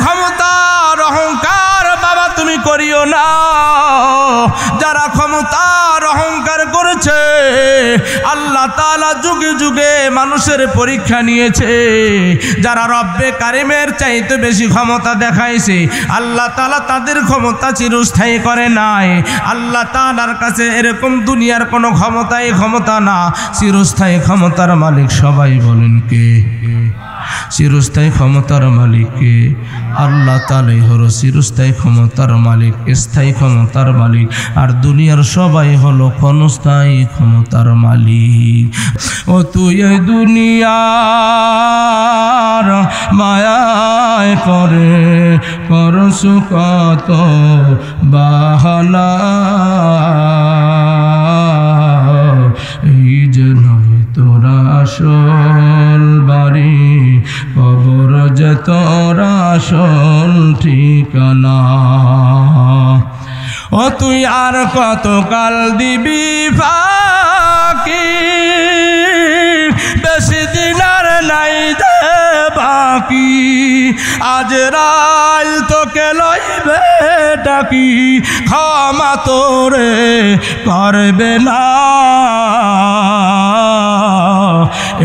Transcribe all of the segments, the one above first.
ক্ষমতার অহংকার বাবা তুমি করিও না। যারা ক্ষমতার অহংকার করেছে আল্লাহ তাআলা যুগে যুগে মানুষের পরীক্ষা নিয়েছে। যারা রব্বে কারিমের চাইতে বেশি ক্ষমতা দেখাইছে আল্লাহ তাআলা তাদের ক্ষমতা চিরস্থায়ী করে নাই। আল্লাহ তাআলার কাছে এরকম দুনিয়ার কোনো ক্ষমতা না, চিরস্থায়ী ক্ষমতার মালিক। সবাই বলেন কে? চিরস্থায়ী ক্ষমতার মালিক কে? আল্লাহ তাআলাই হলো চিরস্থায়ী ক্ষমতার মালিক, স্থায়ী ক্ষমতার মালিক। আর দুনিয়ার সবাই হলো ক্ষণস্থায়ী ক্ষমতার মালিক। ও তুই এই দুনিয়ার মায়ায় করে করছ কত বাহানা, এই যে নয় তোরা আসল বাড়ি, কবর যে তোরা আসল ঠিকানা। ও তুই আর কত কাল দিবি ফাঁকি, বেশি দিন আর নাই দে বাকি। আজরাইল তোকে লইবে ডাকি, ক্ষমা তোরে করবে না।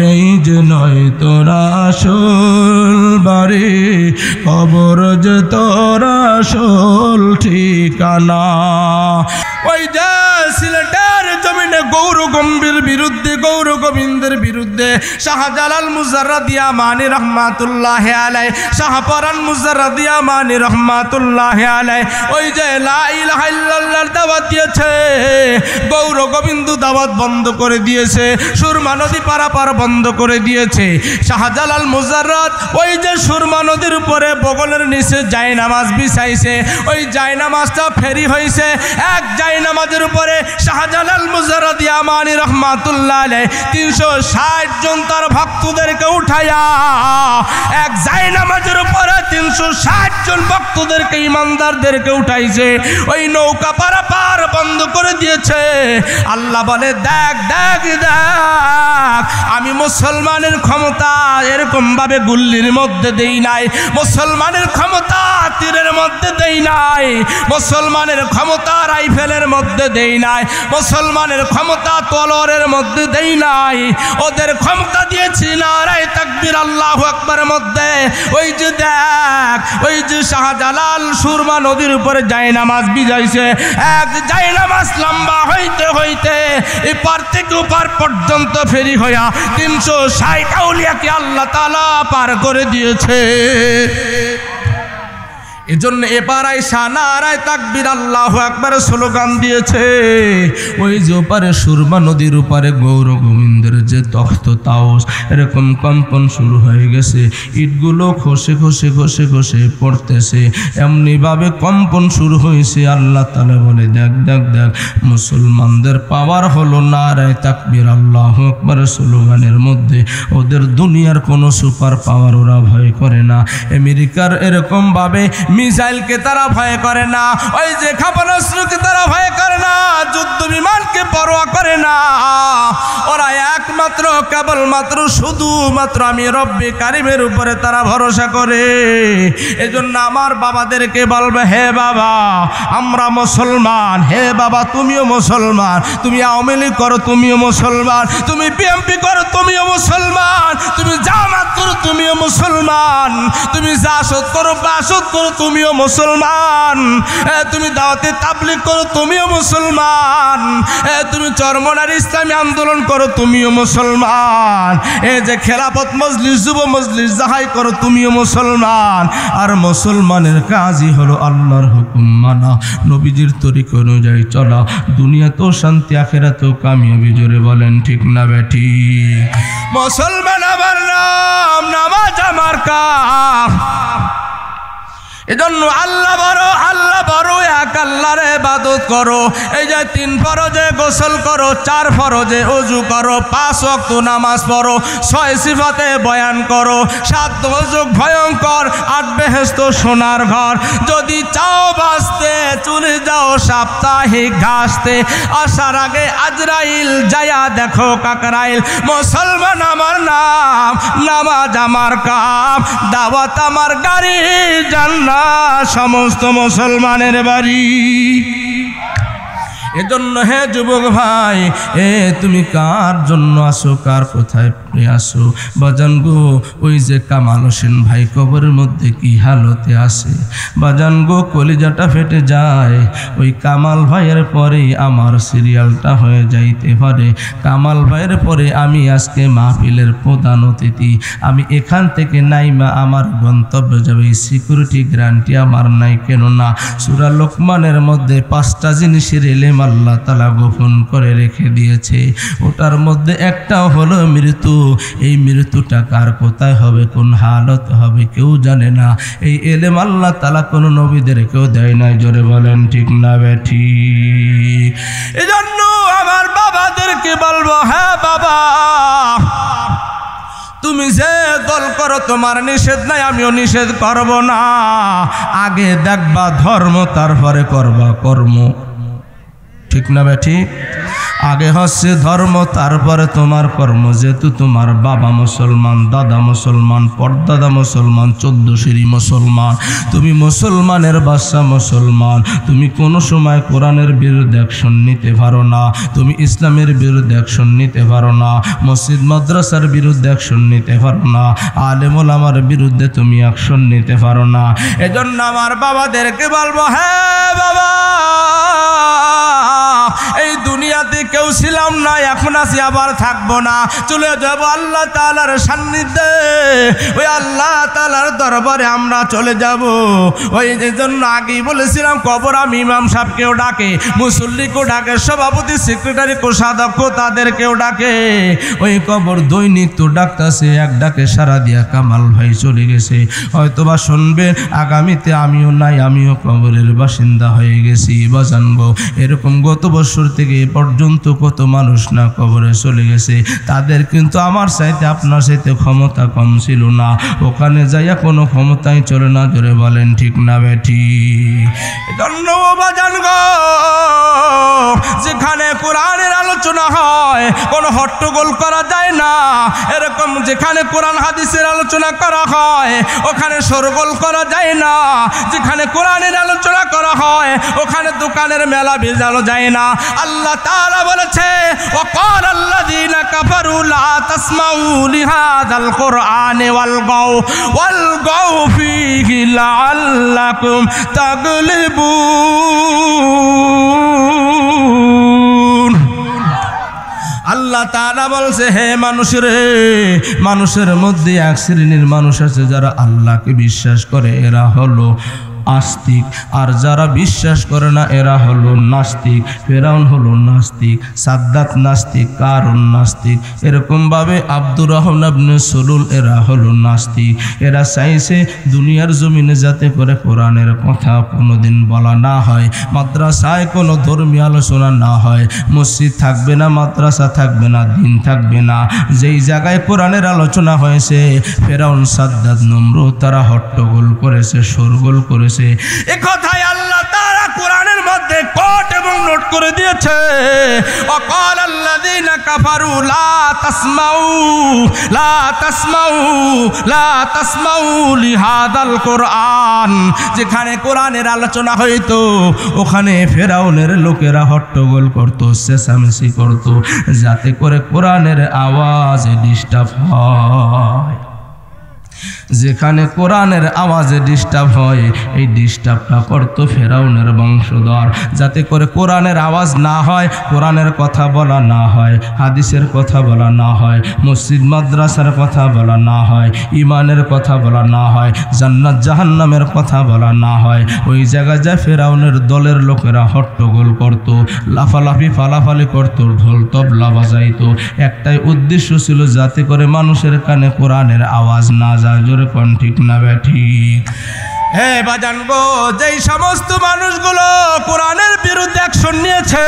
এই যে নয় তোরা আসল বাড়ি, কবর যে তোরা আসল ঠিকানা। ওই যে সিলেটের জমিনে গৌর গম্ভীর বিরুদ্ধে, গৌর গোবিন্দের বিরুদ্ধে শাহজালাল মুজাররদিয়া মানি রহমাতুল্লাহ আলাই, শাহপরান মুজাররদিয়া মানি রহমাতুল্লাহ আলাই ওই যে লা ইলাহা ইল্লাল্লাহর দাওয়াত দিয়েছে, গৌর গোবিন্দ দাওয়াত বন্ধ করে দিয়েছে, সুরমা নদী পারাপার বন্ধ করে দিয়েছে। শাহজালাল মুজাররদ ওই যে সুরমা নদীর উপরে বগলের নিচে জায়নামাজ বিছাইছে, ওই জায়নামাজটা ফেরি হয়েছে। এক জায়নামাজের উপরে শাহজালাল মুজাররদিয়া মানি রহমাতুল্লাহ আলাইহি 360 জন তার ভক্তদেরকে উঠায়া এক জায়নামাজের উপরে 360 জন ভক্তদেরকে, ইমানদারদেরকে উঠাইছে। ওই নৌকা পারাপার বন্ধ করে দিয়েছে। আল্লাহ বলে দেখ দেখ দেখ, আমি মুসলমানের ক্ষমতা এরকম ভাবে গুল্লির মধ্যে দেই নাই, মুসলমানের ক্ষমতা তীরের মধ্যে দেই নাই, মুসলমানের ক্ষমতা রাইফেলের মধ্যে দেই নাই, মুসলমানের ক্ষমতা তলোয়ারের মধ্যে দেই নাই। ওদের ক্ষমতা দিয়েছি নারায়ে তাকবীর আল্লাহু আকবারের মধ্যে। ওই যে দেখ, ওই যে শাহজালাল সুরমা নদীর উপরে জায়নামাজ বিজাইছে। এক জায়নামাজ লম্বা হইতে হইতে এপার থেকে ওপার পর্যন্ত ফেরি হইয়া 360 আউলিয়াকে আল্লাহ তাআলা পার করে দিয়েছে। এজন্য এবার আইসা নারায়ে তাকবীর আল্লাহু আকবার স্লোগান দিয়েছে। ওই যে ওপারে সুরমা নদীর ওপারে গৌর গোবিন্দের যে তখ্ত তাওস, এরকম কম্পন শুরু হয়ে গেছে। ইটগুলো খসে খসে খসে খসে পড়তেছে, এমনিভাবে কম্পন শুরু হয়েছে। আল্লাহ তাআলা বলে দেখ দেখ দেখ, মুসলমানদের পাওয়ার হলো নারায়ে তাকবীর আল্লাহু আকবার স্লোগানের মধ্যে। ওদের দুনিয়ার কোনো সুপার পাওয়ার ওরা ভয় করে না। আমেরিকার এরকম ভাবে মিসাইলকে তারা ভয় করে না, ওই যে ক্ষেপণাস্ত্রকে তারা ভয় করে না, যুদ্ধ বিমানকে পরোয়া করে না। ওরা একমাত্র কেবলমাত্র শুধুমাত্র আমি রব্বে কারিমের উপরে তারা ভরসা করে। এজন্য আমার বাবাদেরকে বলবে, হে বাবা আমরা মুসলমান, হে বাবা তুমিও মুসলমান, তুমি আওয়ামী লীগ করো তুমিও মুসলমান, তুমি বিএনপি করো তুমিও মুসলমান, তুমি জামাত করো তুমিও মুসলমান, তুমি জাসদ করো বাসদ করো তুমিও মুসলমান, তুমি দাওয়াতে তাবলীগ করো তুমিও মুসলমান, তুমি চরমনার ইসলামী আন্দোলন করো তুমিও মুসলমান, এই যে খেলাফত মজলিস যুব মজলিস যাহাই করো তুমিও মুসলমান। আর মুসলমানের কাজই হলো আল্লাহর হুকুম মানা, নবীজির তরিকা অনুযায়ী চলা, দুনিয়াতেও শান্তি আখিরাতেও কামিয়াবি। জোরে বলেন ঠিক না বেঠি? মুসলমান আমার নাম, নামাজ আমার কাজ। এজন্য আল্লাহ বড় এক আল্লাহর ইবাদত করো। এই যে 3 ফরজে গোসল করো, 4 ফরজে ওযু করো, 5 ওয়াক্ত নামাজ পড়ো, 6 সিফাতে বয়ান করো, 7 দোজখ ভয়ঙ্কর, 8 বেহেশত সোনার ঘর। যদি চাও বাঁচতে চলে যাও সাপ্তাহিক ঘাসতে, আসার আগে আজরাইল যায়া দেখো কাকরাইল। মুসলমান আমার নাম, নামাজ আমার কাম, দাওয়াত আমার গাড়ি, জান্নাত সমস্ত মুসলমানের বাড়ি। এজন্য হে যুবক ভাই, তুমি কার জন্য আসো, কার কোথায় আসো? বাজান গো, ওই যে কামাল হোসেন ভাই কবরের মধ্যে কি হালতে আছে বাজান গো, কলিজাটা ফেটে যায়। ওই কামাল ভাইয়ের পরে আমার সিরিয়ালটা হয়ে যাইতে পারে। কামাল ভাইয়ের পরে আমি আজকে মাহফিলের প্রধান অতিথি। আমি এখান থেকে নাইমা আমার গন্তব্যে যাবে, এই সিকিউরিটি গ্যারান্টি আমার নাই। কেননা সূরা লোকমানের মধ্যে 5টা জিনিসের এলেম আল্লাহ তাআলা গোপন করে রেখে দিয়েছে। ওটার মধ্যে একটাও হলো মৃত্যু। এই মৃত্যুটা কার কোথায় হবে, কোন হালত হবে কেউ জানে না। এই এলেম আল্লাহ তাআলা কোন নবীদেরকেও দেয় নাই। জোরে বলেন ঠিক না বেঠিক? এজন্য আমার বাবাদেরকে বলবো, হ্যাঁ বাবা, তুমি যে দল করো তোমার নিষেধ নাই, আমিও নিষেধ করব না। আগে দেখবা ধর্ম, তারপরে করবা কর্ম। ঠিক না বেঠিক? আগে হচ্ছে ধর্ম, তারপরে তোমার কর্ম। যেহেতু তোমার বাবা মুসলমান, দাদা মুসলমান, পরদাদা মুসলমান, 14 সিঁড়ি মুসলমান, তুমি মুসলমানের বাচ্চা মুসলমান, তুমি কোনো সময় কোরআনের বিরুদ্ধে অ্যাকশন নিতে পারো না, তুমি ইসলামের বিরুদ্ধে অ্যাকশন নিতে পারো না, মসজিদ মাদ্রাসার বিরুদ্ধে অ্যাকশন নিতে পারো না, আলেম ওলামার বিরুদ্ধে তুমি অ্যাকশন নিতে পারো না। এজন্য আমার বাবাদেরকে বলবো, হ্যাঁ বাবা, এই দুনিয়াতে কেউ ছিলাম না, এখন আছি, আবার থাকবো না, চলে যাব আল্লাহ তাআলার সান্নিধ্যে। ওই আল্লাহ তাআলার দরবারে আমরা চলে যাব। ওই জন্য আগেই বলেছিলাম, কবর আমি ইমাম সাহেবকেও ডাকে, মুসল্লিকেও ডাকে, সভাপতি, সেক্রেটারি, কোষাধ্যক্ষ তাদেরকেও ডাকে। ওই কবর দৈনিক তো ডাকতেছে, এক ডাকে সারা দিয়া কামাল ভাই চলে গেছে। হয়তোবা শুনবে আগামীতে আমিও নাই, আমিও কবরের বাসিন্দা হয়ে গেছি। বাজানগো, এরকম গত বছর থেকে এ পর্যন্ত কত মানুষ না কবরে চলে গেছে। তাদের কিন্তু আমার চাইতে আপনার চাইতে ক্ষমতা কম ছিল না। ওখানে যাইয়া কোনো ক্ষমতাই চলে না। জোরে বলেন ঠিক না বেঠিক? যেখানে কোরআনের আলোচনা হয় কোনো হট্টগোল করা যায় না। এরকম যেখানে কোরআন হাদিসের আলোচনা করা হয় ওখানে শোরগোল করা যায় না। যেখানে কোরআনের আলোচনা করা হয় ওখানে দোকানের মেলা ভেজানো যায় না। আল্লাহ তাআলা বলেছে, ওয়াকাল আল্লাযীনা কাফারু লা তাসমাউ লিহাযাল কুরআনি ওয়ালগাউ ফীহি লাআল্লাকুম তাগলিবুন। আল্লাহ তাআলা বলছে, হে মানুষরে, মানুষের মধ্যে এক শ্রেণীর মানুষ আছে যারা আল্লাহকে বিশ্বাস করে, এরা হলো আস্তিক। আর যারা বিশ্বাস করে না এরা হলো নাস্তিক। ফেরাউন হলো নাস্তিক, সাদ্দাত নাস্তিক, কারুন নাস্তিক, এরকমভাবে আব্দুর রহমান ইবনে সুলুল এরা হলো নাস্তিক। এরা চাইছে দুনিয়ার জমিনে যাতে করে কোরআনের কথা কোনোদিন বলা না হয়, মাদ্রাসায় কোনো ধর্মীয় আলোচনা না হয়, মসজিদ থাকবে না, মাদ্রাসা থাকবে না, দিন থাকবে না। যেই জায়গায় কোরআনের আলোচনা হয়েছে ফেরাউন, সাদ্দাত, নমরুদ তারা হট্টগোল করেছে, শোরগোল করেছে। এ কথাই আল্লাহ তাআলা কোরআনের মধ্যে কোট এবং নোট করে দিয়েছে। ওয়াকাল আল্লাযীনা কাফারু লা তাসমাউ লিহাযাল কুরআন। যেখানে কোরআনের আলোচনা হইতো ওখানে ফেরাউনের লোকেরা হট্টগোল করত, চেঁচামেচি করত, যাতে করে কোরআনের আওয়াজে ডিস্টার্ব হয়। যেখানে কোরআনের আওয়াজে ডিস্টার্ব হয় এই ডিস্টার্বটা করতো ফেরাউনের বংশধর, যাতে করে কোরআনের আওয়াজ না হয়, কোরআনের কথা বলা না হয়, হাদিসের কথা বলা না হয়, মসজিদ মাদ্রাসার কথা বলা না হয়, ইমানের কথা বলা না হয়, জান্নাত জাহান্নামের কথা বলা না হয়। ওই জায়গায় যা ফেরাউনের দলের লোকেরা হট্টগোল করত, লাফালাফি ফালাফালি করত, ঢোল তবলা বাজাইতো। একটাই উদ্দেশ্য ছিল, যাতে করে মানুষের কানে কোরআনের আওয়াজ না যায়। জোরে কোন ঠিক না ব্যাঠিক? হে বাজান গো, যেই সমস্ত মানুষগুলো কোরআনের বিরুদ্ধে অ্যাকশন নিয়েছে,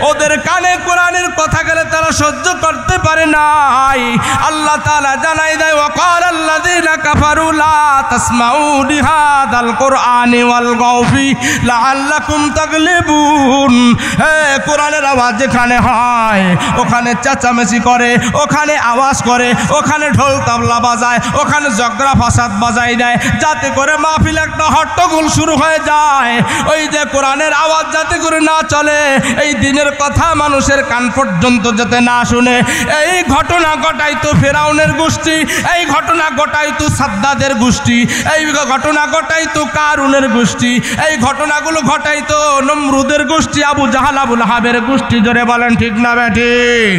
ওদের কানে কোরআনের কথা গেলে তারা সহ্য করতে পারে নাই। আল্লাহ তাআলা জানাই দেয়, ওয়াকাল আল্লাযীনা কাফারু লা তাসমাউ লিহাদাল কুরআনি ওয়ালগাউ ফি লাআল্লাকুম তাগলিবুন। হে, কোরআনের আওয়াজ যেখানে হয় ওখানে চেঁচামেচি করে, ওখানে আওয়াজ করে, ওখানে ঢোল তাবলা বাজায়, ওখানে ঝগড়া ফাসাদ বাজাই দেয়, যাতে করে মাহফিল একটা হট্টগোল শুরু হয়ে যায়। ওই যে কোরআনের আওয়াজ যাতে করে না চলে, এই দিনের কথা মানুষের কান পর্যন্ত যাতে না শুনে, এই ঘটনা ঘটাই তো ফেরাউনের গোষ্ঠী, এই ঘটনা ঘটাই তো সাদ্দাদের গোষ্ঠী, এই ঘটনা ঘটাই তো কারুনের গোষ্ঠী, এই ঘটনাগুলো ঘটাই তো নমরুদের গোষ্ঠী, আবু জাহাল আবু লাহাবের গোষ্ঠী। জোরে বলেন ঠিক না ঠিক?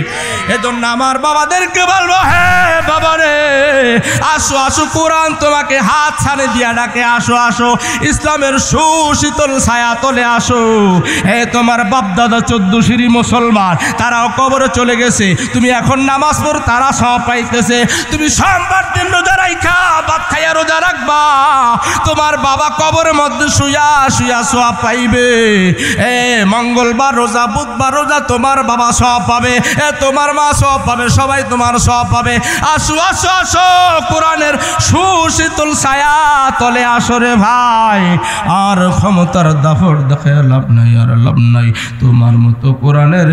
এজন্য আমার বাবাদেরকে বলবো, হ্যাঁ বাবারে, আসো আসো, কোরআন তোমাকে হাত ছাড়ে দিয়া ডাকে, আসো আসো, ইসলামের সুশীতল ছায়া তলে আসো। হে, তোমার বাপদাদা 14 সিঁড়ি মুসলমান, তারাও কবরে চলে গেছে, তুমি এখন নামাজ পড়, তারা সব পাইতেছে। তুমি সোমবার দিন রোজা রাখা, ভাত খাইয়া রোজা রাখবা, তোমার বাবা কবরের মধ্যে শুয়া শুয়া সওয়াব পাইবে। এ মঙ্গলবার রোজা, বুধবার রোজা, তোমার বাবা সওয়াব পাবে, এ তোমার মা সওয়াব পাবে, সবাই তোমার সওয়াব পাবে। আসো আসো আসো, কোরআনের সুশীতল ছায়া তলে আসো রে ভাই। আর ক্ষমতার দাপট দেখে লাভ নাই, আর লাভ নাই। তোমার মতো কোরআনের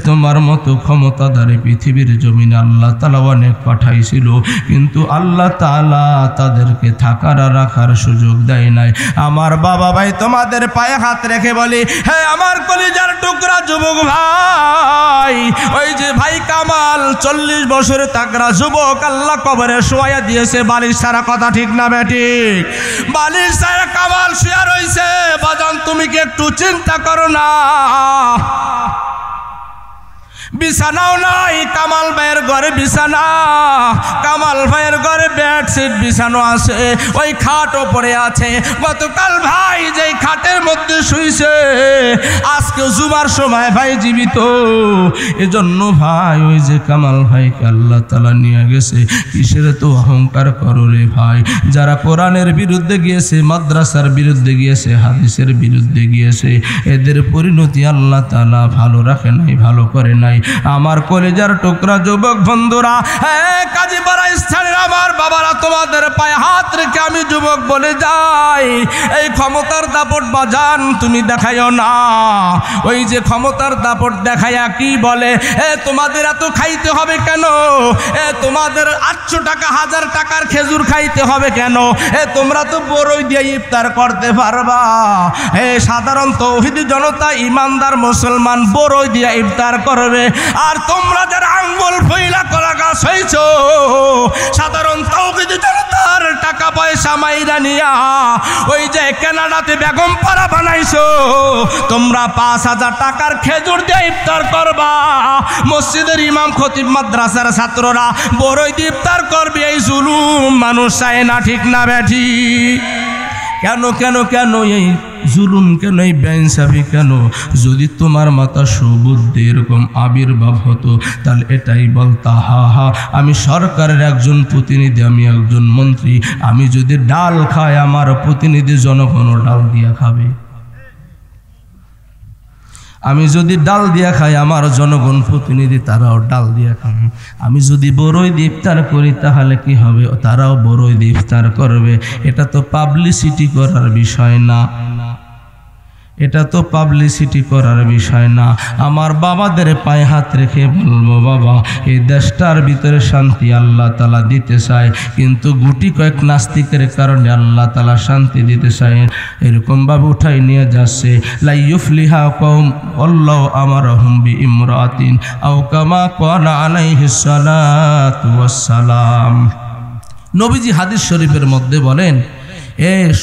তোমার মতো ক্ষমতাধারী পৃথিবীর জমিনে আল্লাহ তাআলা অনেক পাঠাইছিল, কিন্তু আল্লাহ তাআলা তাদেরকে থাকার রাখার সুযোগ দেয় নাই। আমার বাবা ভাই, তোমাদের পায়ে হাত রেখে বলি, হে আমার কলিজার টুকরা যুবক ভাই, ওই যে ভাই কামাল 40 বছরের তাগড়া যুবক, আল্লাহ কবরে শোয়া দিয়েছে বালিশ ছাড়া। কথা ঠিক না বেঠিক? বালিশ ছাড়া কামাল শুয়ে রইছে। বাজান, তুমি কি একটু চিন্তা করো না? বিছানাও নাই কামাল ভাইয়ের ঘরে, বিছানা কামাল ভাইয়ের ঘরে বেডশিট বিছানো আছে, ওই খাটও পড়ে আছে। গতকাল ভাই যেই খাটের মধ্যে শুইছে, আজকে জুমার সময় ভাই জীবিত। এজন্য ভাই, ওই যে কামাল ভাইকে আল্লাহ তাআলা নিয়ে গেছে, কিসের তো অহংকার করো রে ভাই। যারা কোরআনের বিরুদ্ধে গিয়েছে, মাদ্রাসার বিরুদ্ধে গিয়েছে, হাদিসের বিরুদ্ধে গিয়েছে, এদের পরিণতি আল্লাহ তাআলা ভালো রাখে নাই, ভালো করে নাই। আমার কলেজার টুকরা যুবক বন্ধুরা, কাজীপাড়া স্থানের আমার বাবারা, তোমাদের পায়ে হাত রেখে আমি যুবক বলে যাই, এই ক্ষমতার দাপট বাজান তুমি দেখাইও না। ওই যে ক্ষমতার দাপট দেখাইয়া কি বলে, তোমাদের এত খাইতে হবে কেন? তোমাদের 800 টাকা 1000 টাকার খেজুর খাইতে হবে কেন? তোমরা তো বড়ই দিয়ে ইফতার করতে পারবা। সাধারণ তৌহিদি জনতা, ইমানদার মুসলমান বড়ই দিয়ে ইফতার করবে। আর তোমরা যারা আঙ্গুল ফইলা করা গাছ হইছ, সাধারণ তৌহিদি জনতার টাকা পয়সা মাইরা নিয়া ওই যে কানাডাতে বেগম পাড়া বানাইছো, তোমরা 5000 টাকার খেজুর দিয়ে ইফতার করবা। মসজিদের ইমাম খতিব, মাদ্রাসার ছাত্ররা বড়ই দিয়ে ইফতার করবে। এই জুলুম মানুষ চায় না, ঠিক না বেঠি? কেন কেন কেন এই জুলুম, কেন এই বেইনসাফি কেন? যদি তোমার মাথা সুবুদ্ধি এরকম আবির্ভাব হতো, তাহলে এটাই বলতা, হা হা, আমি সরকারের একজন প্রতিনিধি, আমি একজন মন্ত্রী, আমি যদি ডাল খাই, আমার প্রতিনিধি জনগণও ডাল দিয়া খাবে। আমি যদি ডাল দিয়া খাই, আমার জনগণ প্রতিনিধি তারাও ডাল দিয়া খাবে। আমি যদি বড়ই দিয়ে ইফতার করি, তাহলে কি হবে? তারাও বড়ই দিয়ে ইফতার করবে। এটা তো পাবলিসিটি করার বিষয় না, এটা তো পাবলিসিটি করার বিষয় না। আমার বাবাদের পায়ে হাত রেখে বলবো, বাবা, এই দেশটার ভিতরে শান্তি আল্লাহ তাআলা দিতে চায়, কিন্তু গুটি কয়েক নাস্তিকের কারণে আল্লাহ তাআলা শান্তি দিতে চায়। এরকমভাবে উঠাই নিয়ে যাচ্ছে। লা ইউফলিহা কওম আল্লাহু আমারহুম বিইমরাতিন আও কামা ক্বালা আলাইহিস সালাতু ওয়াস সালাম। নবীজি হাদিস শরীফের মধ্যে বলেন,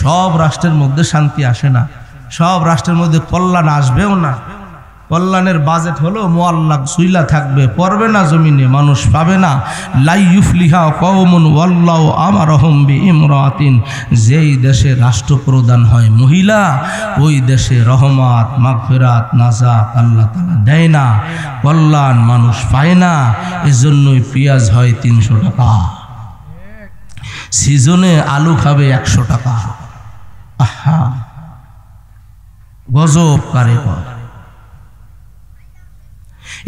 সব রাষ্ট্রের মধ্যে শান্তি আসে না, সব রাষ্ট্রের মধ্যে কল্যাণ আসবেও না। কল্যাণের বাজেট হলো মুআল্লাক সুইলা থাকবে, পড়বে না জমিনে, মানুষ পাবে না। লা ইউফলিহা কওমুন ওয়াল্লাহু আমারহুম বিইমরাতিন। যেই দেশে রাষ্ট্রপ্রধান হয় মহিলা, ওই দেশে রহমত, মাগফিরাত, নাজাত আল্লাহ তাআলা দেয় না, কল্যাণ মানুষ পায় না। এজন্যই পেঁয়াজ হয় 300 টাকা, সিজনে আলু খাবে 100 টাকা। আহা, গজব কারিগর।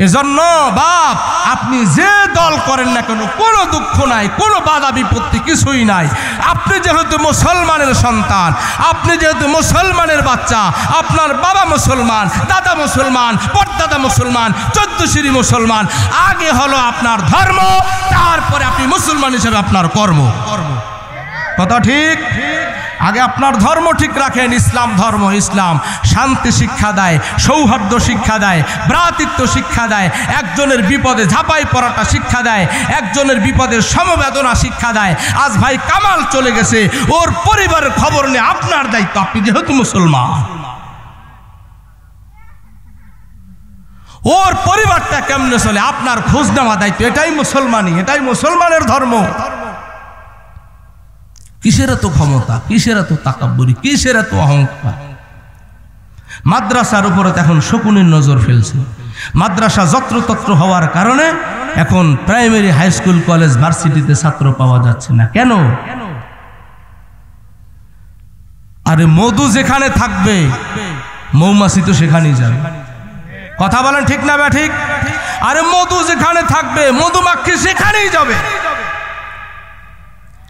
এজন্য বাপ, আপনি যে দল করেন না কেন, কোনো দুঃখ নাই, কোনো বাধা বিপত্তি কিছুই নাই। আপনি যেহেতু মুসলমানের সন্তান, আপনি যেহেতু মুসলমানের বাচ্চা, আপনার বাবা মুসলমান, দাদা মুসলমান, পরদাদা মুসলমান, 14 শিরি মুসলমান, আগে হলো আপনার ধর্ম, তারপরে আপনি মুসলমান হিসেবে আপনার কর্ম। কথা ঠিক? আগে আপনার ধর্ম ঠিক রাখেন। ইসলাম ধর্ম, ইসলাম শান্তি শিক্ষা দেয়, সৌহার্দ্য শিক্ষা দেয়, ভ্রাতৃত্ব শিক্ষা দেয়, একজনের বিপদে ঝাঁপাই পড়াটা শিক্ষা দেয়, একজনের বিপদের সমবেদনা শিক্ষা দেয়। আজ ভাই কামাল চলে গেছে, ওর পরিবারের খবর নিয়ে আপনার দায়িত্ব, আপনি যেহেতু মুসলমান। ওর পরিবারটা কেমনে চলে আপনার খোঁজ নেওয়া দায়িত্ব। এটাই মুসলমানি, এটাই মুসলমানের ধর্ম। কিসের এত ক্ষমতা, কিসের এত তাকাব্বুরি, কিসের এত অহংকার? মাদ্রাসার উপরে এখন শকুনের নজর ফেলছে। মাদ্রাসা যত্রতত্র হওয়ার কারণে এখন প্রাইমারি, হাই স্কুল, কলেজ, ভার্সিটিতে ছাত্র পাওয়া যাচ্ছে না। কেন? আরে মধু যেখানে থাকবে মৌমাছি তো সেখানেই যাবে। কথা বলেন ঠিক না ঠিক? আরে মধু যেখানে থাকবে মধুমাছি সেখানেই যাবে।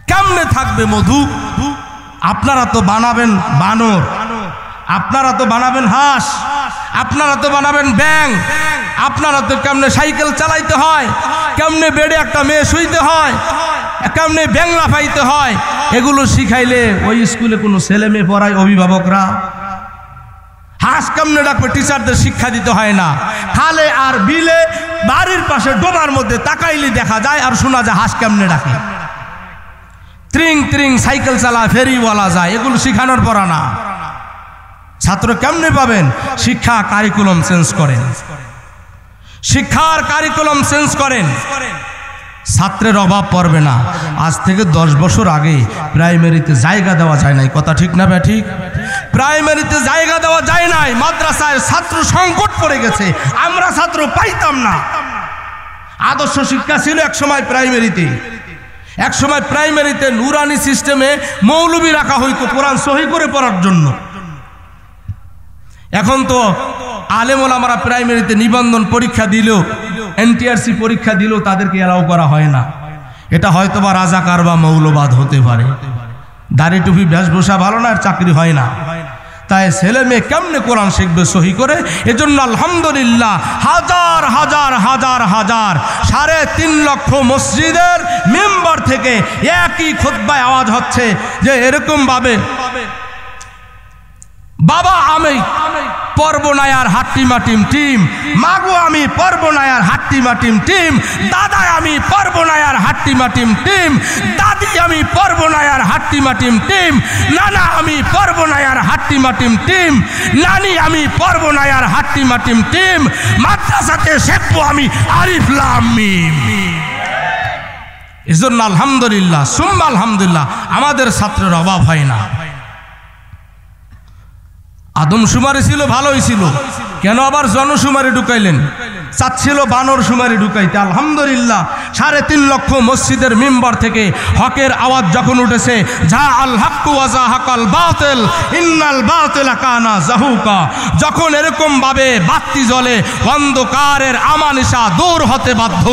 কেমনে থাকবে মধু? আপনারা তো বানাবেন বানর, আপনারা তো বানাবেন হাঁস, আপনারা তো বানাবেন ব্যাং, আপনারা তো কেমনে সাইকেল চালাইতে হয়, কেমনে বেডে একটা মেয়ে শুইতে হয়, কেমনে ব্যাংলা পাইতে হয়, এগুলো শিখাইলে ওই স্কুলে কোনো ছেলে মেয়ে পড়ায় অভিভাবকরা। হাঁস কেমনে ডাকবে টিচারদের শিক্ষা দিতে হয় না। খালে আর বিলে, বাড়ির পাশে ডোবার মধ্যে তাকাইলে দেখা যায় আর শোনা যায় হাঁস কেমনে ডাকে। ত্রিং ত্রিং সাইকেল চালা, ফেরি বলা যায়, এগুলো শিখানোর পড়া না। ছাত্র কেমনে পাবেন? শিক্ষা কারিকুলাম চেঞ্জ করেন, শিক্ষার কারিকুলাম চেঞ্জ করেন, ছাত্রের অভাব পড়বে না। আজ থেকে 10 বছর আগে প্রাইমারিতে জায়গা দেওয়া যায় নাই। কথা ঠিক না ঠিক? প্রাইমারিতে জায়গা দেওয়া যায় নাই, মাদ্রাসায় ছাত্র সংকট পড়ে গেছে, আমরা ছাত্র পাইতাম না। আদর্শ শিক্ষা ছিল এক সময় প্রাইমারিতে, এক সময় প্রাইমারিতে নুরানি সিস্টেমে মৌলবি রাখা হইতো কোরআন সহি করে পড়ার জন্য। এখন তো আলেম ওলামারা প্রাইমারিতে নিবন্ধন পরীক্ষা দিল, এনটিআরসি পরীক্ষা দিল, তাদেরকে এলাও করা হয় না। এটা হয়তো বা রাজাকার বা মৌলবাদ হতে পারে। দাড়ি টুপি বেশভূষা ভালো না, আর চাকরি হয় না। তাই ছেলে মেয়ে কেমনে কোরআন শিখবে সহি করে? এজন্য আলহামদুলিল্লাহ হাজার হাজার হাজার হাজার 3.5 লক্ষ মসজিদের মেম্বার থেকে একই খুতবায় আওয়াজ হচ্ছে যে এরকম ভাবে, বাবা আমি পর্বনায়ার হাট্টিমাটিম টিম, মাগো আমি পর্বনায়ার হাট্টিমাটিম টিম, দাদা আমি পর্বনায়ার হাট্টিমাটিম টিম, দাদি আমি পর্বনায়ার হাট্টিমাটিম টিম, নানা আমি পর্বনায়ার হাট্টিমাটিম টিম, নানি আমি পর্বনায়ার হাট্টিমাটিম টিম, মাদ্রাসাতে শেখবো আমি আলিফ লাম মিম। এজন্য আলহামদুলিল্লাহ সুম্মা আলহামদুলিল্লাহ আমাদের ছাত্রের অভাব হয় না। আদমশুমারি ছিল, ভালোই ছিল, কেন আবার জনশুমারি ঢুকাইলেন? চাচ্ছিল বানর শুমারি ঢুকাইতে। আলহামদুলিল্লাহ 3.5 লক্ষ মসজিদের মেম্বার থেকে হকের আওয়াজ যখন উঠেছে, যা আল হাক্কু ওয়া যাহাকাল বাতিল ইন্নাল বাতিলা কানা যাহুকা, যখন এরকম ভাবে বাতি জ্বলে অন্ধকারের আমানিশা দূর হতে বাধ্য।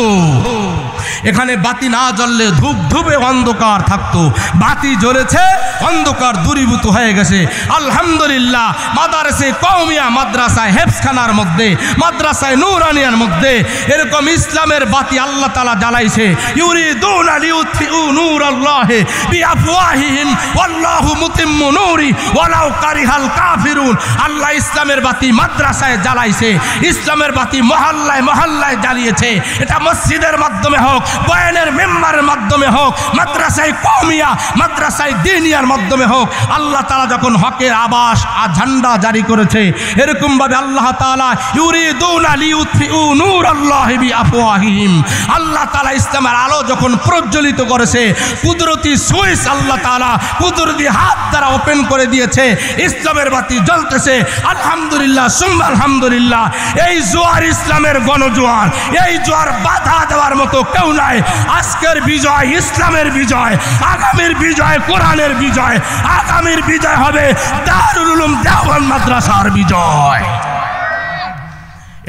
এখানে বাতি না জ্বললে ধূপ ধূপে অন্ধকার থাকতো, বাতি জ্বলেছে, অন্ধকার দূরীভূত হয়ে গেছে। আলহামদুলিল্লাহ মাদ্রাসায়ে কওমিয়া, মাদ্রাসায় হেফজখানার মধ্যে, মাদ্রাসায় নূরানিয়ার মধ্যে এরকম ইসলামের বাতি আল্লাহ তাআলা জ্বালাইছে। ইউরিদুনা লিউতফিউ নূরাল্লাহি বিআফওয়াহিহিম ওয়াল্লাহু মুতিম্মু নূরি ওয়ালাউ কারিহাল কাফিরুন। আল্লাহ ইসলামের বাতি মাদ্রাসায় জ্বালাইছে, ইসলামের বাতি মহল্লায় মহল্লায় জ্বালিয়েছে। এটা মসজিদের মাধ্যমে হোক, বয়ানের মেম্বারের মাধ্যমে হোক, মাদ্রাসায় কওমিয়া, মাদ্রাসায় দ্বীনিয়ার মাধ্যমে হোক, আল্লাহ তাআলা যখন হকের আবাস আর ঝান্ডা জারি করেছে, এরকম ভাবে আল্লাহ তাআলা ইউরিদুনা লিউতফিউ নূরাল্লাহি বিআফওয়াহিহিম, আল্লাহ তাআলা ইসলামের আলো যখন প্রজ্বলিত করেছে, কুদরতি সুইচ আল্লাহ তাআলা কুদরতি হাত দ্বারা ওপেন করে দিয়েছে, ইসলামের বাতি জ্বলতেছে। আলহামদুলিল্লাহ সুম্মা আলহামদুলিল্লাহ। এই জোয়ার ইসলামের গণজোয়ার, এই জোয়ার বাধা দেওয়ার মতো কেউ কেউ নাই। আজকের বিজয় ইসলামের বিজয়, আগামীর বিজয় কোরআনের বিজয়, আগামীর বিজয় হবে দারুল উলুম দেওবন্দ মাদ্রাসার বিজয়।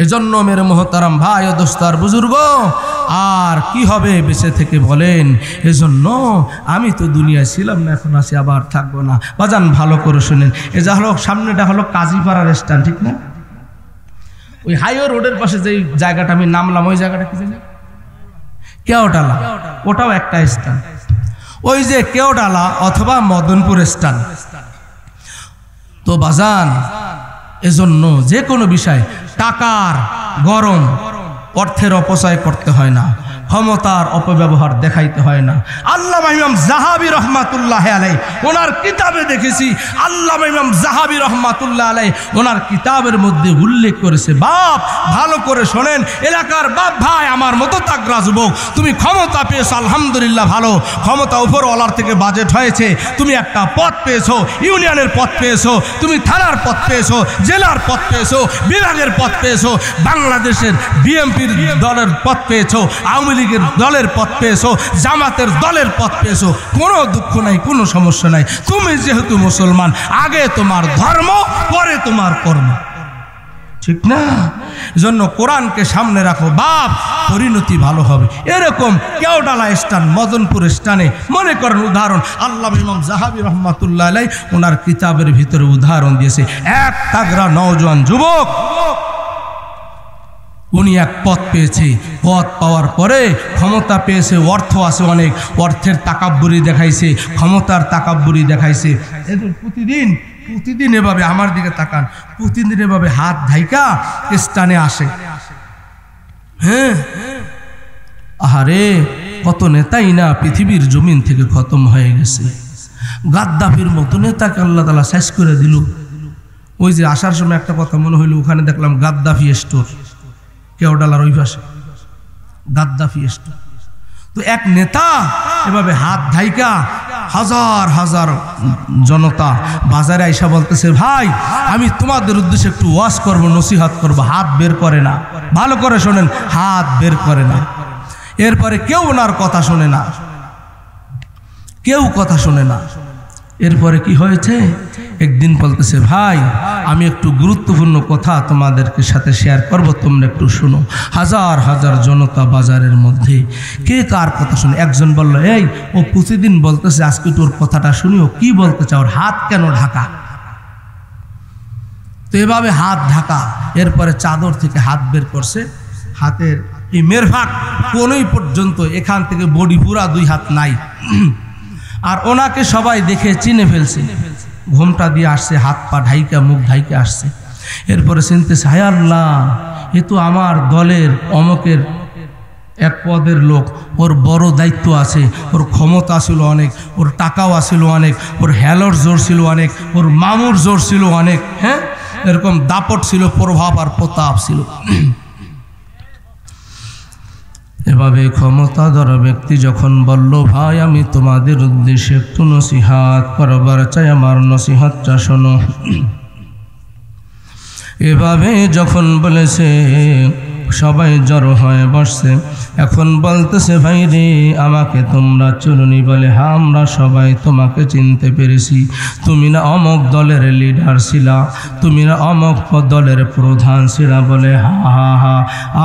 এজন্য মেরে মোহতারাম ভাই ও দোস্তার বুজুর্গ, আর কি হবে বেঁচে থেকে বলেন? এজন্য আমি তো দুনিয়ায় ছিলাম না, এখন আসি, আবার থাকবো না। বাজান ভালো করে শুনেন, এ যা হলো সামনেটা হলো কাজীপাড়ার স্ট্যান্ড, ঠিক না? ওই হাইওয়ে রোডের পাশে যে জায়গাটা আমি নামলাম, ওই জায়গাটা কি জানি কেওডালা, ওটাও একটা স্ট্যান্ড। ওই যে কেওডালা অথবা মদনপুর স্ট্যান্ড। তো বাজান এজন্য যে কোনো বিষয় টাকার গরম, অর্থের অপচয় করতে হয় না, ক্ষমতার অপব্যবহার দেখাইতে হয় না। আল্লামা ইমাম যাহাবী রহমাতুল্লাহ আলাইহি ওনার কিতাবে দেখেছি, আল্লামা ইমাম যাহাবী রহমাতুল্লাহ আলাইহি ওনার কিতাবের মধ্যে উল্লেখ করেছে, বাপ ভালো করে শোনেন, এলাকার বাপ ভাই আমার মতো তাগড়া যুবক, তুমি ক্ষমতা পেয়েছো আলহামদুলিল্লাহ, ভালো ক্ষমতা উপরওয়ালার থেকে বাজেট হয়েছে, তুমি একটা পদ পেয়েছো, ইউনিয়নের পদ পেয়েছো, তুমি থানার পদ পেয়েছো, জেলার পদ পেয়েছো, বিভাগের পদ পেয়েছো, বাংলাদেশের বিএমপির দলের পদ পেয়েছো, আওয়ামী লীগের দলের পদ পেয়েছো, জামাতের দলের পদ পেয়েছো, কোনো দুঃখ নাই, কোনো সমস্যা নাই। তুমি যেহেতু মুসলমান, আগে তোমার ধর্ম, পরে তোমার কর্ম, ঠিক না? জন্য কোরআনকে সামনে রাখো বাপ, পরিণতি ভালো হবে। এরকম কেওডালা স্টান, মদনপুর স্টানে মনে করেন উদাহরণ, আল্লামা ইমাম যাহাবী রহমাতুল্লাহ আলাইহি ওনার কিতাবের ভিতরে উদাহরণ দিয়েছে। এক তাগড়া নওজোয়ান যুবক, উনি এক পদ পেয়েছে, পদ পাওয়ার পরে ক্ষমতা পেয়েছে, অর্থ আছে অনেক, অর্থের তাকাব্বুরি দেখাইছে, ক্ষমতার তাকাব্বুরি দেখাইছে। প্রতিদিন এভাবে আমার দিকে তাকান, প্রতিদিন এভাবে হাত ধাইকা স্থানে আসে। হ্যাঁ, আহারে কত নেতাই না পৃথিবীর জমিন থেকে খতম হয়ে গেছে। গাদ্দাফির মতো নেতাকে আল্লাহ তাআলা শেষ করে দিল। ওই যে আসার সময় একটা কথা মনে হইল, ওখানে দেখলাম গাদ্দাফি স্টোর, কেওডালার ওই পাশে গাদ্দাফি স্টোর। তো এক নেতা এভাবে হাত ধাইকা হাজার হাজার জনতা বাজারে আইসা বলতেছে, ভাই আমি তোমাদের উদ্দেশ্যে একটু ওয়াজ করব, নসিহত করব। হাত বের করে না, ভালো করে শোনেন, হাত বের করে না। এরপরে কেউ ওনার কথা শোনে না, কেউ কথা শোনে না। এরপরে কি হয়েছে, একদিন বলতেছে, ভাই আমি একটু গুরুত্বপূর্ণ কথা তোমাদেরকে সাথে শেয়ার করব, তোমরা একটু শোনো। হাজার হাজার জনতা বাজারের মধ্যে, কে কার কথা শুনে? একজন বলল, এই ও প্রতিদিন বলতেছে, আজকে তোর কথাটা শুনিও, কি বলতে চাও? হাত কেন ঢাকা? তো এভাবে হাত ঢাকা। এরপরে চাদর থেকে হাত বের করছে, হাতের এই মেরফাক কোনই পর্যন্ত, এখান থেকে বডি পুরা 2 হাত নাই। আর ওনাকে সবাই দেখে চিনে ফেলছে, ঘোমটা দিয়ে আসছে, হাত পা ঢাইকা, মুখ ঢাইকে আসছে। এরপরে চিনতেছে, হায় আল্লাহ, এ তো আমার দলের অমকের এক পদের লোক, ওর বড় দায়িত্ব আছে, ওর ক্ষমতা ছিল অনেক, ওর টাকাও আছিল অনেক, ওর হেলর জোর ছিল অনেক, ওর মামুর জোর ছিল অনেক। হ্যাঁ, এরকম দাপট ছিল, প্রভাব আর প্রতাপ ছিল। এভাবে ক্ষমতাধর ব্যক্তি যখন বলল, ভাই আমি তোমাদের উদ্দেশ্যে একটু নসিহত করবার চাই, আমার নসিহতটা শোনো। এভাবে যখন বলেছে, সবাই জড়ো হয়ে বসছে। এখন বলতেছে, ভাই রে আমাকে তোমরা চিনুনি? বলে, হ্যাঁ আমরা সবাই তোমাকে চিনতে পেরেছি, তুমি না অমক দলের লিডার ছিলা, তুমি না অমক দলের প্রধান ছিলা। বলে, হা হা হা,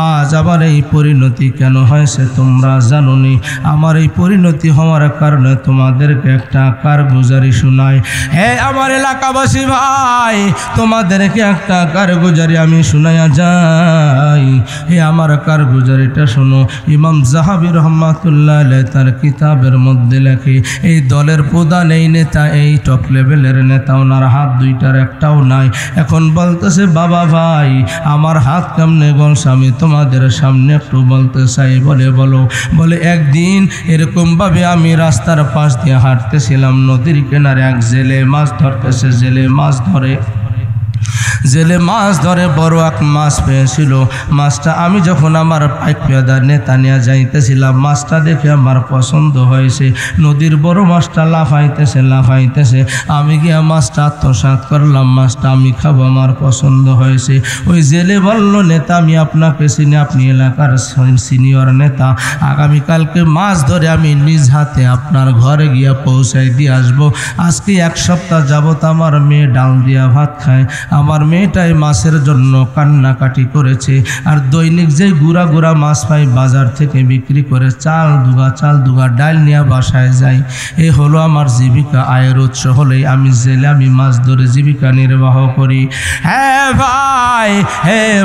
আজ আবার এই পরিণতি কেন হয়েছে তোমরা জানোনি? আমার এই পরিণতি হওয়ার কারণে তোমাদেরকে একটা কারগুজারি শোনাই। হে আমার এলাকাবাসী ভাই, তোমাদেরকে একটা কারগুজারি আমি শোনাইয়া যাই। হে আমার কারগুজারিটা শোনো। ইমাম যাহাবী রহমাতুল্লাহ আলাইহি তার কিতাবের মধ্যে লেখে, এই দলের প্রধান, এই নেতা, এই টপ লেভেলের নেতা, ওনার হাত দুইটার একটাও নাই। এখন বলতেছে, বাবা ভাই আমার হাত কেমনে গলছে, আমি তোমাদের সামনে একটু বলতে চাই। বলে, বলো। বলে, একদিন এরকমভাবে আমি রাস্তার পাশ দিয়ে হাঁটতেছিলাম, নদীর কিনারে এক জেলে মাছ ধরতেছে, জেলে মাছ ধরে জেলে মাছ ধরে বড় এক মাছ পেয়েছিল। মাছটা আমি যখন আমার পাইক পেয়াদার নেতা নিয়ে যাইতেছিলাম, মাছটা দেখে আমার পছন্দ হয়েছে। নদীর বড় মাছটা লাফাইতেছে। আমি গিয়া মাছটা আত্মসাৎ করলাম, মাছটা আমি খাবো, আমার পছন্দ হয়েছে। ওই জেলে বলল, নেতা আমি আপনাকে চিনি, আপনি এলাকার সিনিয়র নেতা। আগামীকালকে মাছ ধরে আমি নিজ হাতে আপনার ঘরে গিয়া পৌঁছাই দিয়ে আসবো। আজকে 1 সপ্তাহ যাবত আমার মেয়ে ডাল দিয়া ভাত খায়। আমার মেয়েটাই মাছের জন্য কান্নাকাটি করেছে। আর দৈনিক যে গুড়া গুড়া মাছ পাই বাজার থেকে বিক্রি করে চাল দুগা ডাল নিয়ে বাসায় যাই। এই হলো আমার জীবিকা, আয়ের উৎস হলেই আমি জেলে আমি মাছ ধরে জীবিকা নির্বাহ করি। হ্যাঁ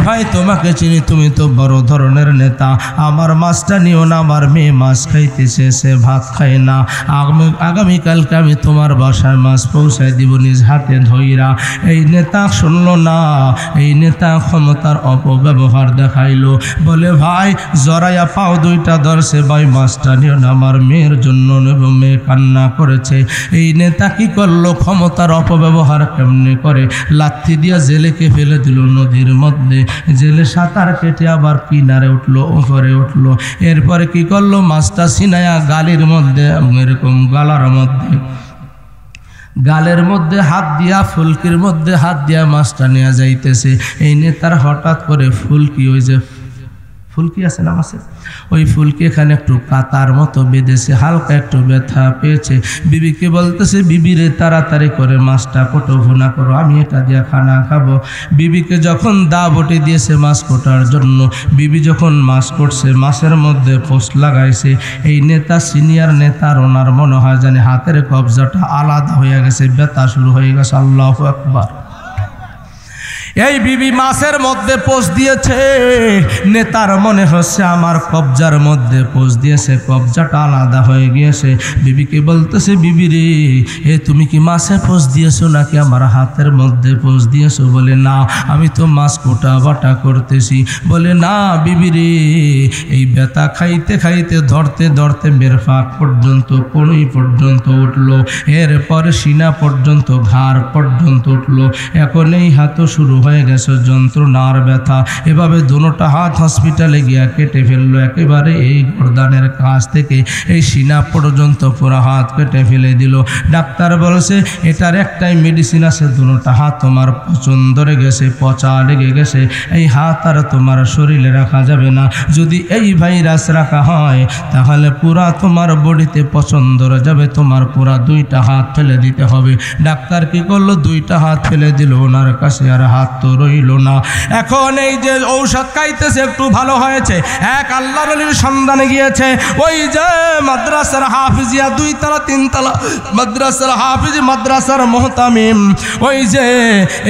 ভাই তোমাকে চিনি, তুমি তো বড় ধরনের নেতা। আমার মাছটা নিও না, আমার মেয়ে মাছ খাইতেছে, সে ভাত খায় না। আগামীকালকে আমি তোমার বাসায় মাছ পৌঁছায় দিব নিজ হাতে ধইরা। এই নেতা শুনলো না, এই নেতা ক্ষমতার অপব্যবহার দেখাইলো। বলে ভাই জরাইয়া পাও দুইটা ধরছে, ভাই মাছটা নিও না, আমার মেয়ের জন্য নেব, মেয়ে কান্না করেছে। এই নেতা কি করলো, ক্ষমতার অপব্যবহার কেমনে করে, লাথি দিয়া জেলেকে ফেলে দিল নদীর মধ্যে। জেলে সাঁতার কেটে আবার কিনারে উঠলো, উপরে উঠলো। এরপরে কি করলো, মাছটা ছিনায়া গালের মধ্যে, এরকম গালের মধ্যে হাত দিয়া, ফুলকির মধ্যে হাত দিয়া মাছটা নিয়ে যাইতেছে। এই নেতার হঠাৎ করে ফুলকি, ওই যে ফুলকি আছে না মাছের, ওই ফুলকি এখানে একটু কাতার মতো বেঁধেছে, হালকা একটু ব্যথা পেয়েছে। বিবিকে বলতেছে, বিবিরে তাড়াতাড়ি করে মাছটা কোটো ভুনা করো, আমি এটা দিয়ে খানা খাবো। বিবিকে যখন দা বটে দিয়েছে মাছ কোটার জন্য, বিবি যখন মাছ করছে, মাছের মধ্যে পোস্ট লাগাইছে। এই নেতা সিনিয়র নেতার ওনার মনে হয় জানি হাতের কবজাটা আলাদা হয়ে গেছে, ব্যথা শুরু হয়ে গেছে। আল্লাহু আকবার। এই বিবি মাছের মধ্যে পোস্ট দিয়েছে, নেতার মনে হচ্ছে আমার কবজার মধ্যে পোস্ট দিয়েছে, কবজাটা আলাদা হয়ে গিয়েছে। বিবিকে বলতেছে, বিবি রে তুমি কি মাছে পোস্ট দিয়েছো নাকি আমার হাতের মধ্যে পোস্ট দিয়েছো? বলে না, আমি তো মাছ কোটা বাটা করতেছি। বলে না বিবি রে, এই ব্যথা খাইতে খাইতে ধরতে ধরতে মেরফাক পর্যন্ত, কনুই পর্যন্ত উঠলো, এরপরে সিনা পর্যন্ত, ঘাড় পর্যন্ত উঠলো। এখন এই হাতও শুরু হয়ে গেছে যন্ত্রণার ব্যথা। এভাবে দুটোটা হাত হসপিটালে গিয়া কেটে ফেললো একেবারে, এই গর্দানের কাছ থেকে এই সিনা পর্যন্ত পুরো হাত কেটে ফেলে দিল। ডাক্তার বলছে এটার একটাই মেডিসিন আছে, দুটোটা হাত তোমার পচন ধরে গেছে, পচা লেগে গেছে, এই হাত আর তোমার শরীরে রাখা যাবে না। যদি এই ভাইরাস রাখা হয় তাহলে পুরা তোমার বডিতে পচন ধরে যাবে, তোমার পুরা 2টা হাত ফেলে দিতে হবে। ডাক্তার কি করলো, 2টা হাত ফেলে দিল, ওনার কাছে আর হাত তো রইল না। এখন এই যে ঔষধ খাইতেছে একটু ভালো হয়েছে, এক আল্লাহর ওলির সন্ধানে গিয়েছে। ওই যে মাদ্রাসার হাফিজিয়া, 2 তলা 3 তলা মাদ্রাসার হাফিজ, মাদ্রাসার মুহতামিম, ওই যে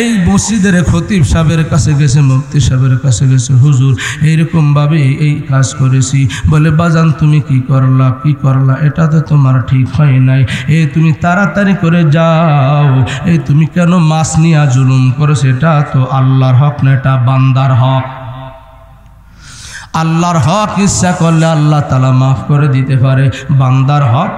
এই মসজিদের খতিব সাহেবের কাছে গেছে, মুফতি সাহেবের কাছে গেছে, হুজুর এইরকম ভাবে এই কাজ করেছি। বলে বাজান তুমি কি করলা, এটা তো তোমার ঠিক হয় নাই, তুমি তাড়াতাড়ি করে যাও, তুমি কেন মাছ নিয়া জুলুম করেছো? এটা তো আল্লাহর হক না, এটা বান্দার হক। আল্লাহর হক ইচ্ছা করলে আল্লাহ তাআলা মাফ করে দিতে পারে, বান্দার হক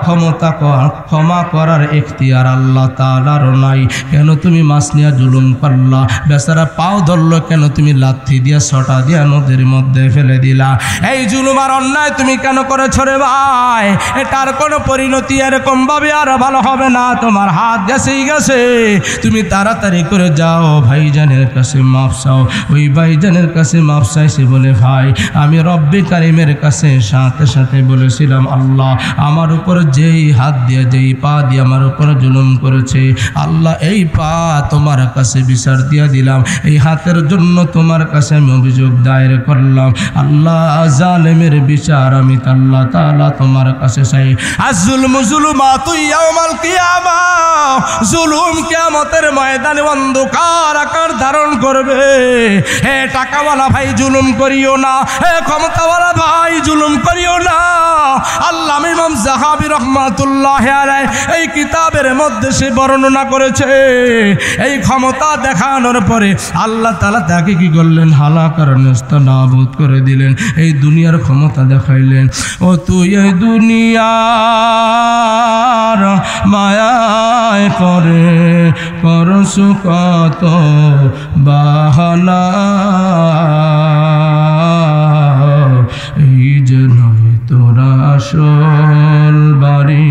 ক্ষমা করার এখতিয়ার আল্লাহ তাআলার নাই। কেন তুমি মাছ নিয়ে জুলুম করলা? বেচারা পাও ধরলো, কেন তুমি লাথি দিয়া ছটা দিয়া নদীর মধ্যে ফেলে দিলা? এই জুলুম আর অন্যায় তুমি কেন করেছো রে ভাই? এটার কোনো পরিণতি এরকম ভাবে আর ভালো হবে না, তোমার হাত গেছেই গেছে, তুমি তাড়াতাড়ি করে যাও, ভাইজানের কাছে মাফ চাও। ওই ভাইজানের কাছে মাফ চাইছে, বলে ভাই আমি রব্বে কারিমের কাছে সাথে সাথে বলেছিলাম, আল্লাহ আমার উপর যেই হাত দিয়ে, যেই পা দিয়ে আমার উপর জুলুম করেছে, আল্লাহ এই পা তোমার কাছে বিচার দিয়ে দিলাম, এই হাতের জন্য তোমার কাছে আমি অভিযোগ দায়ের করলাম। আল্লাহ জালেমের বিচার আমি আল্লাহ তাআলা তোমার কাছে চাই। আজ-জুলমু যুলুমাতু ইয়াউমাল কিয়ামা, জুলুম কিয়ামতের ময়দানে অন্ধকার আকার ধারণ করবে। হে টাকাওয়ালা ভাই জুলুম করিও না, হে ক্ষমতাওয়ালা ভাই জুলুম করিও না। আল্লামা ইমাম যাহাবী রাহমাতুল্লাহি আলাইহি এই কিতাবের মধ্যে সে বর্ণনা করেছে, এই ক্ষমতা দেখানোর পরে আল্লাহ তাআলা তাকে কি করলেন, হালাকার নেস্তনাবুদ করে দিলেন। এই দুনিয়ার ক্ষমতা দেখাইলেন। ও তুই এই দুনিয়ার মায়ায় করে করছ কত বাহানা, এই যে নয় তোরা আসল বাড়ি,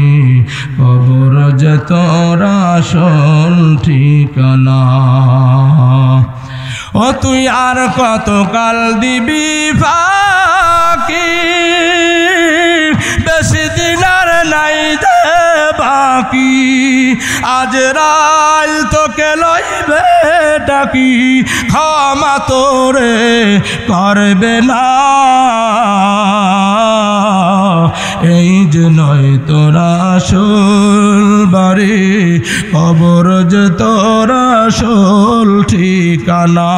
কবর যে তোরা আসল ঠিকানা। ও তুই আর কতকাল দিবি ফাঁকি, বেশি দিন আর নাই দে বাকি, আজরাইল তোকে লইবে ডাকি, ক্ষমা তোরে করবে না। এই যে নয় তোরা আসল বাড়ি, কবর যে তোরা আসল ঠিকানা।